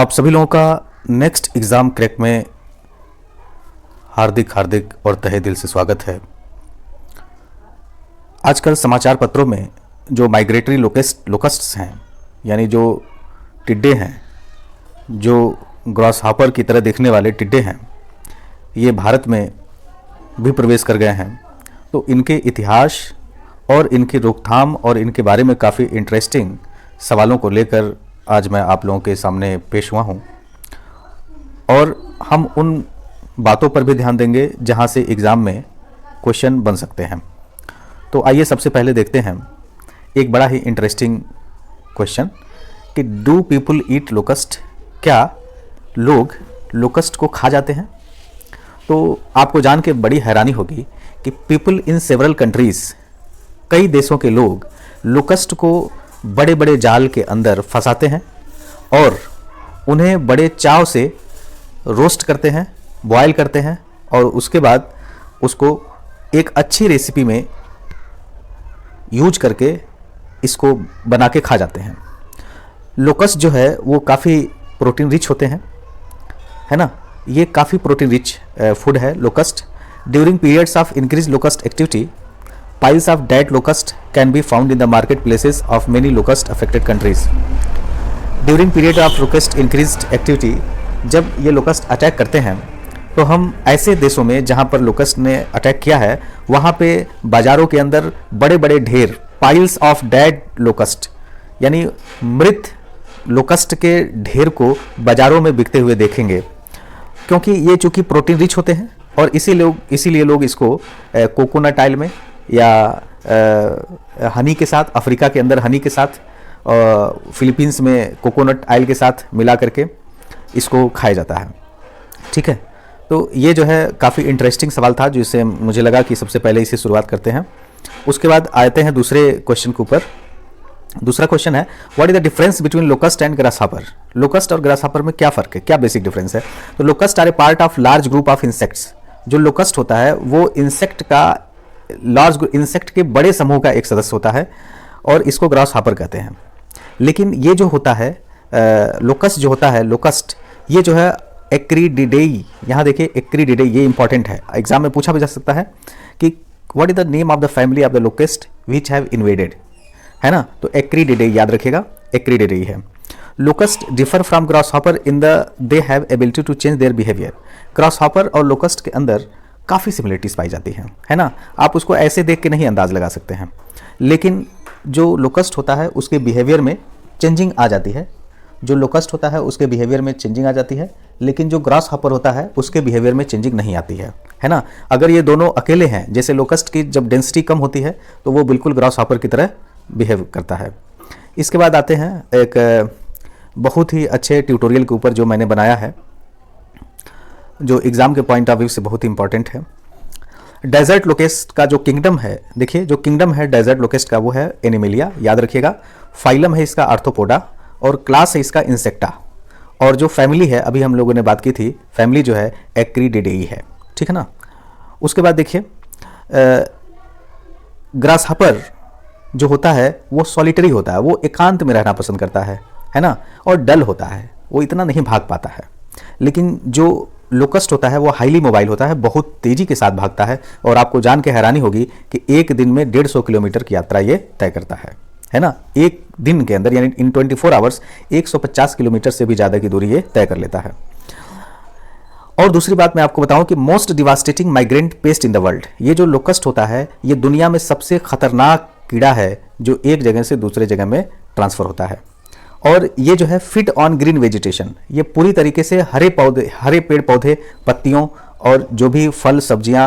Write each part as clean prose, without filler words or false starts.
आप सभी लोगों का नेक्स्ट एग्ज़ाम क्रैक में हार्दिक हार्दिक और तहे दिल से स्वागत है। आजकल समाचार पत्रों में जो माइग्रेटरी लोकस्ट्स हैं, यानी जो टिड्डे हैं, जो ग्रॉस हॉपर की तरह दिखने वाले टिड्डे हैं, ये भारत में भी प्रवेश कर गए हैं। तो इनके इतिहास और इनकी रोकथाम और इनके बारे में काफ़ी इंटरेस्टिंग सवालों को लेकर आज मैं आप लोगों के सामने पेश हुआ हूँ और हम उन बातों पर भी ध्यान देंगे जहाँ से एग्ज़ाम में क्वेश्चन बन सकते हैं। तो आइए सबसे पहले देखते हैं एक बड़ा ही इंटरेस्टिंग क्वेश्चन कि डू पीपल ईट लोकस्ट, क्या लोग लोकस्ट को खा जाते हैं? तो आपको जान के बड़ी हैरानी होगी कि पीपल इन सेवरल कंट्रीज़, कई देशों के लोग लोकस्ट को बड़े बड़े जाल के अंदर फंसाते हैं और उन्हें बड़े चाव से रोस्ट करते हैं, बॉयल करते हैं और उसके बाद उसको एक अच्छी रेसिपी में यूज करके इसको बना के खा जाते हैं। लोकस्ट जो है वो काफ़ी प्रोटीन रिच होते हैं, है ना। ये काफ़ी प्रोटीन रिच फूड है locust. During periods of increase locust activity, piles of dead locust can be found in the marketplaces of many locust affected countries. During period of locust increased activity, जब ये locust attack करते हैं तो हम ऐसे देशों में जहाँ पर लोकस्ट ने अटैक किया है वहाँ पे बाज़ारों के अंदर बड़े बड़े ढेर पाइल्स ऑफ डेड लोकस्ट, यानी मृत लोकस्ट के ढेर को बाज़ारों में बिकते हुए देखेंगे, क्योंकि ये चूँकि प्रोटीन रिच होते हैं और इसीलिए लोग इसको कोकोनट ऑयल में या हनी के साथ, अफ्रीका के अंदर हनी के साथ, फिलीपींस में कोकोनट ऑयल के साथ मिला करके इसको खाया जाता है। ठीक है, तो ये जो है काफ़ी इंटरेस्टिंग सवाल था, जिससे मुझे लगा कि सबसे पहले इसे शुरुआत करते हैं। उसके बाद आते हैं दूसरे क्वेश्चन के ऊपर। दूसरा क्वेश्चन है what is the difference between locust and grasshopper? Locust और ग्रास हॉपर में क्या फ़र्क है, क्या बेसिक डिफरेंस है? तो locust are a part of large group of insects. जो लोकस्ट होता है वो इंसेक्ट के बड़े समूह का एक सदस्य होता है और इसको ग्रास हॉपर कहते हैं। लेकिन ये जो होता है लोकस्ट जो होता है, लोकस्ट ये जो है एक्रीडिडेई, यहाँ देखिए एक्रीडिडेई, ये इंपॉर्टेंट है, एग्जाम में पूछा भी जा सकता है कि what is the name of the family of the locust which have invaded, है ना। तो एक्रीडिडेई याद रखिएगा, एक्रीडिडेई है। Locust differ from grasshopper in the they have ability to change their behaviour. Grasshopper और locust के अंदर काफ़ी सिमिलरिटीज़ पाई जाती हैं, है ना। आप उसको ऐसे देख के नहीं अंदाज़ लगा सकते हैं, लेकिन जो लोकस्ट होता है उसके बिहेवियर में चेंजिंग आ जाती है। जो लोकस्ट होता है उसके बिहेवियर में चेंजिंग आ जाती है, लेकिन जो ग्रास हॉपर होता है उसके बिहेवियर में चेंजिंग नहीं आती है ना। अगर ये दोनों अकेले हैं, जैसे लोकस्ट की जब डेंसिटी कम होती है तो वो बिल्कुल ग्रास हॉपर की तरह बिहेव करता है। इसके बाद आते हैं एक बहुत ही अच्छे ट्यूटोरियल के ऊपर जो मैंने बनाया है, जो एग्ज़ाम के पॉइंट ऑफ व्यू से बहुत ही इंपॉर्टेंट है। डेजर्ट लोकेस्ट का जो किंगडम है, देखिए जो किंगडम है डेजर्ट लोकेस्ट का वो है एनिमेलिया, याद रखिएगा। फाइलम है इसका आर्थ्रोपोडा और क्लास है इसका इंसेक्टा, और जो फैमिली है अभी हम लोगों ने बात की थी, फैमिली जो है एक्रीडिडेई है, ठीक है ना। उसके बाद देखिए ग्रास हॉपर जो होता है वो सॉलिटरी होता है, वो एकांत में रहना पसंद करता है ना, और डल होता है, वो इतना नहीं भाग पाता है। लेकिन जो लोकस्ट होता है वो हाईली मोबाइल होता है, बहुत तेज़ी के साथ भागता है और आपको जान के हैरानी होगी कि एक दिन में 150 किलोमीटर की यात्रा ये तय करता है ना। एक दिन के अंदर यानी इन 24 आवर्स 150 किलोमीटर से भी ज़्यादा की दूरी ये तय कर लेता है। और दूसरी बात मैं आपको बताऊं कि most devastating migrant paste in the world, ये जो लोकस्ट होता है ये दुनिया में सबसे खतरनाक कीड़ा है जो एक जगह से दूसरे जगह में ट्रांसफ़र होता है। और ये जो है फिट ऑन ग्रीन वेजिटेशन, ये पूरी तरीके से हरे पेड़ पौधे, पत्तियों और जो भी फल सब्जियां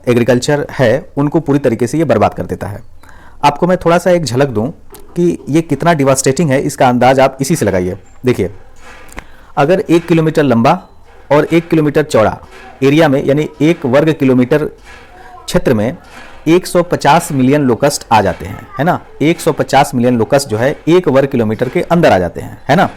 एग्रीकल्चर है उनको पूरी तरीके से ये बर्बाद कर देता है। आपको मैं थोड़ा सा एक झलक दूं कि ये कितना डिवास्टेटिंग है, इसका अंदाज आप इसी से लगाइए। देखिए अगर 1 किलोमीटर लंबा और 1 किलोमीटर चौड़ा एरिया में, यानी 1 वर्ग किलोमीटर क्षेत्र में 150 मिलियन लोकस्ट आ जाते हैं, है ना। 150 मिलियन लोकस्ट जो है 1 वर्ग किलोमीटर के अंदर आ जाते हैं, है ना।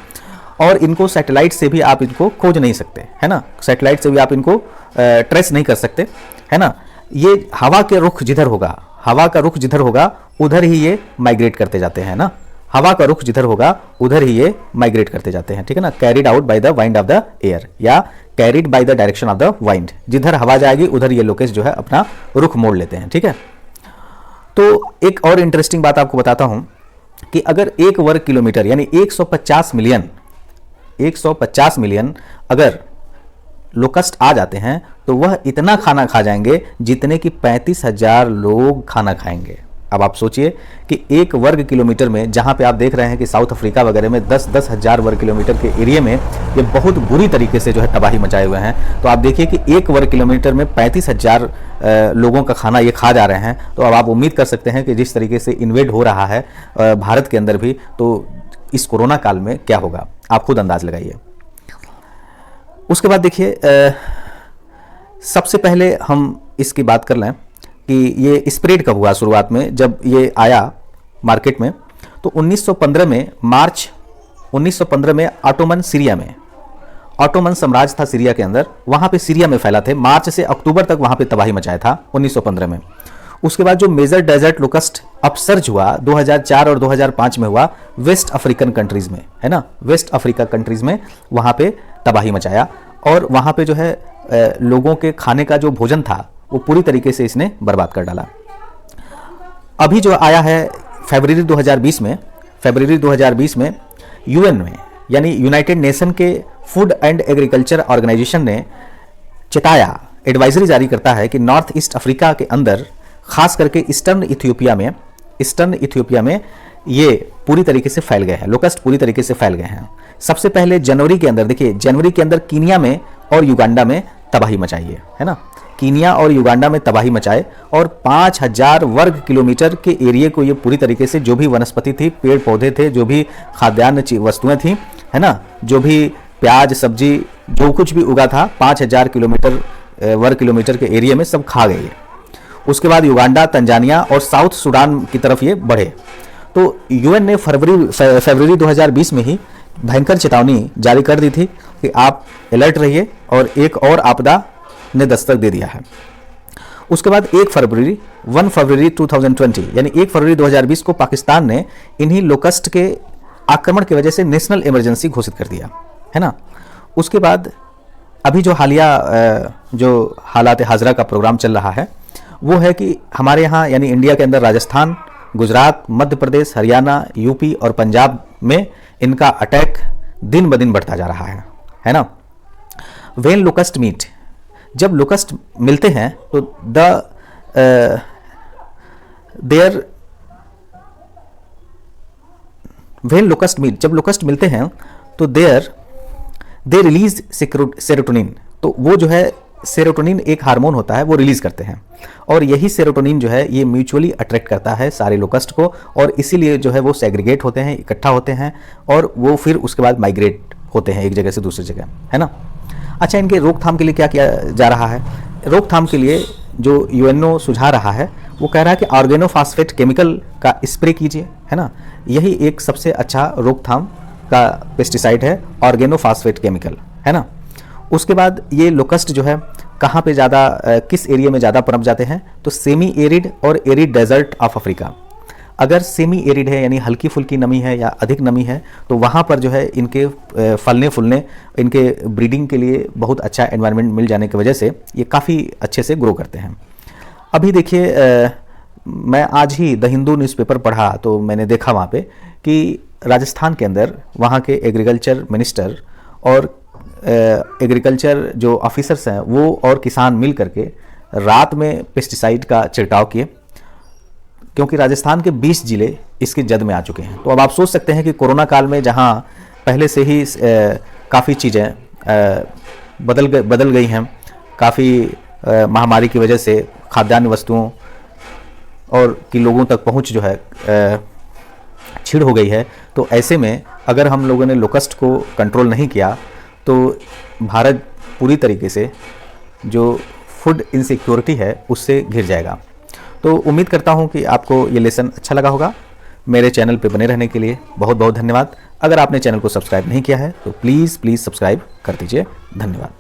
और इनको सैटेलाइट से भी आप इनको खोज नहीं सकते, है ना। सैटेलाइट से भी आप इनको ट्रेस नहीं कर सकते, है ना। ये हवा का रुख जिधर होगा उधर ही ये माइग्रेट करते जाते हैं ना। हवा का रुख जिधर होगा उधर ही ये माइग्रेट करते जाते हैं, ठीक है ना। Carried out by the wind of the air या carried by the direction of the wind, जिधर हवा जाएगी उधर ये लोकेस्ट जो है अपना रुख मोड़ लेते हैं, ठीक है। तो एक और इंटरेस्टिंग बात आपको बताता हूं कि अगर 1 वर्ग किलोमीटर यानी 150 मिलियन अगर लोकस्ट आ जाते हैं तो वह इतना खाना खा जाएंगे जितने कि 35,000 लोग खाना खाएंगे। अब आप सोचिए कि 1 वर्ग किलोमीटर में, जहां पे आप देख रहे हैं कि साउथ अफ्रीका वगैरह में 10-10 हज़ार वर्ग किलोमीटर के एरिया में ये बहुत बुरी तरीके से जो है तबाही मचाए हुए हैं। तो आप देखिए कि 1 वर्ग किलोमीटर में 35,000 लोगों का खाना ये खा जा रहे हैं। तो अब आप उम्मीद कर सकते हैं कि जिस तरीके से इन्वेड हो रहा है भारत के अंदर भी, तो इस कोरोना काल में क्या होगा, आप खुद अंदाज लगाइए। उसके बाद देखिए, सबसे पहले हम इसकी बात कर लें कि ये स्प्रेड कब हुआ। शुरुआत में जब ये आया मार्केट में तो 1915 में, मार्च 1915 में ऑटोमन सीरिया में, ऑटोमन साम्राज्य था सीरिया के अंदर, वहाँ पे सीरिया में फैला थे। मार्च से अक्टूबर तक वहाँ पे तबाही मचाया था 1915 में। उसके बाद जो मेजर डेजर्ट लोकस्ट अपसर्ज हुआ 2004 और 2005 में हुआ वेस्ट अफ्रीकन कंट्रीज़ में, है ना, वेस्ट अफ्रीका कंट्रीज़ में वहाँ पे तबाही मचाया और वहाँ पे जो है लोगों के खाने का जो भोजन था वो पूरी तरीके से इसने बर्बाद कर डाला। अभी जो आया है फरवरी 2020 में यूएन में यानी यूनाइटेड नेशन के फूड एंड एग्रीकल्चर ऑर्गेनाइजेशन ने चेताया, एडवाइजरी जारी करता है कि नॉर्थ ईस्ट अफ्रीका के अंदर, खास करके ईस्टर्न इथियोपिया में ये पूरी तरीके से फैल गए हैं, लोकस्ट पूरी तरीके से फैल गए हैं। सबसे पहले जनवरी के अंदर, देखिए जनवरी के अंदर कीनिया में और युगांडा में तबाही मचाई है ना, कीनिया और युगांडा में तबाही मचाए और 5,000 वर्ग किलोमीटर के एरिया को ये पूरी तरीके से, जो भी वनस्पति थी, पेड़ पौधे थे, जो भी खाद्यान्न वस्तुएं थी, है ना, जो भी प्याज सब्जी जो कुछ भी उगा था 5,000 वर्ग किलोमीटर के एरिया में सब खा गए। उसके बाद युगांडा, तंजानिया और साउथ सूडान की तरफ ये बढ़े। तो यूएन ने फरवरी 2020 में ही भयंकर चेतावनी जारी कर दी थी कि आप अलर्ट रहिए और एक और आपदा ने दस्तक दे दिया है। उसके बाद 1 फरवरी 2020 यानी 1 फरवरी 2020 को पाकिस्तान ने इन्हीं लोकस्ट के आक्रमण की वजह से नेशनल इमरजेंसी घोषित कर दिया, है ना। उसके बाद अभी जो हालिया जो हालात हाजरा का प्रोग्राम चल रहा है वो है कि हमारे यहाँ यानी इंडिया के अंदर राजस्थान, गुजरात, मध्य प्रदेश, हरियाणा, यूपी और पंजाब में इनका अटैक दिन ब दिन बढ़ता जा रहा है ना। व्हेन लोकस्ट मीट, जब लोकस्ट मिलते हैं तो जब लोकस्ट मिलते हैं तो दे रिलीज सेरोटोनिन, तो वो जो है सेरोटोनिन एक हार्मोन होता है वो रिलीज करते हैं और यही सेरोटोनिन जो है ये म्यूचुअली अट्रैक्ट करता है सारे लोकस्ट को और इसीलिए जो है वो सेग्रीगेट होते हैं, इकट्ठा होते हैं और वो फिर उसके बाद माइग्रेट होते हैं एक जगह से दूसरी जगह, है ना। अच्छा, इनके रोकथाम के लिए क्या किया जा रहा है? रोकथाम के लिए जो यूएनओ सुझा रहा है वो कह रहा है कि ऑर्गेनोफॉस्फेट केमिकल का स्प्रे कीजिए, है ना। यही एक सबसे अच्छा रोकथाम का पेस्टिसाइड है, ऑर्गेनोफॉस्फेट केमिकल, है ना। उसके बाद ये लोकस्ट जो है कहाँ पे ज़्यादा, किस एरिया में ज़्यादा पनप जाते हैं? तो सेमी एरिड और एरिड डेजर्ट ऑफ अफ्रीका। अगर सेमी एरिड है यानी हल्की फुल्की नमी है या अधिक नमी है तो वहाँ पर जो है इनके फलने फूलने, इनके ब्रीडिंग के लिए बहुत अच्छा एनवायरनमेंट मिल जाने की वजह से ये काफ़ी अच्छे से ग्रो करते हैं। अभी देखिए, मैं आज ही द हिंदू न्यूज़पेपर पढ़ा तो मैंने देखा वहाँ पे कि राजस्थान के अंदर वहाँ के एग्रीकल्चर मिनिस्टर और एग्रीकल्चर जो ऑफिसर्स हैं वो और किसान मिल करके रात में पेस्टिसाइड का छिड़काव किए, क्योंकि राजस्थान के 20 जिले इसके जद में आ चुके हैं। तो अब आप सोच सकते हैं कि कोरोना काल में जहां पहले से ही काफ़ी चीज़ें बदल गई हैं, काफ़ी महामारी की वजह से खाद्यान्न वस्तुओं और कि लोगों तक पहुंच जो है छीड़ हो गई है, तो ऐसे में अगर हम लोगों ने लोकस्ट को कंट्रोल नहीं किया तो भारत पूरी तरीके से जो फूड इनसिक्योरिटी है उससे घिर जाएगा। तो उम्मीद करता हूं कि आपको ये लेसन अच्छा लगा होगा। मेरे चैनल पे बने रहने के लिए बहुत बहुत धन्यवाद। अगर आपने चैनल को सब्सक्राइब नहीं किया है तो प्लीज़ सब्सक्राइब कर दीजिए। धन्यवाद।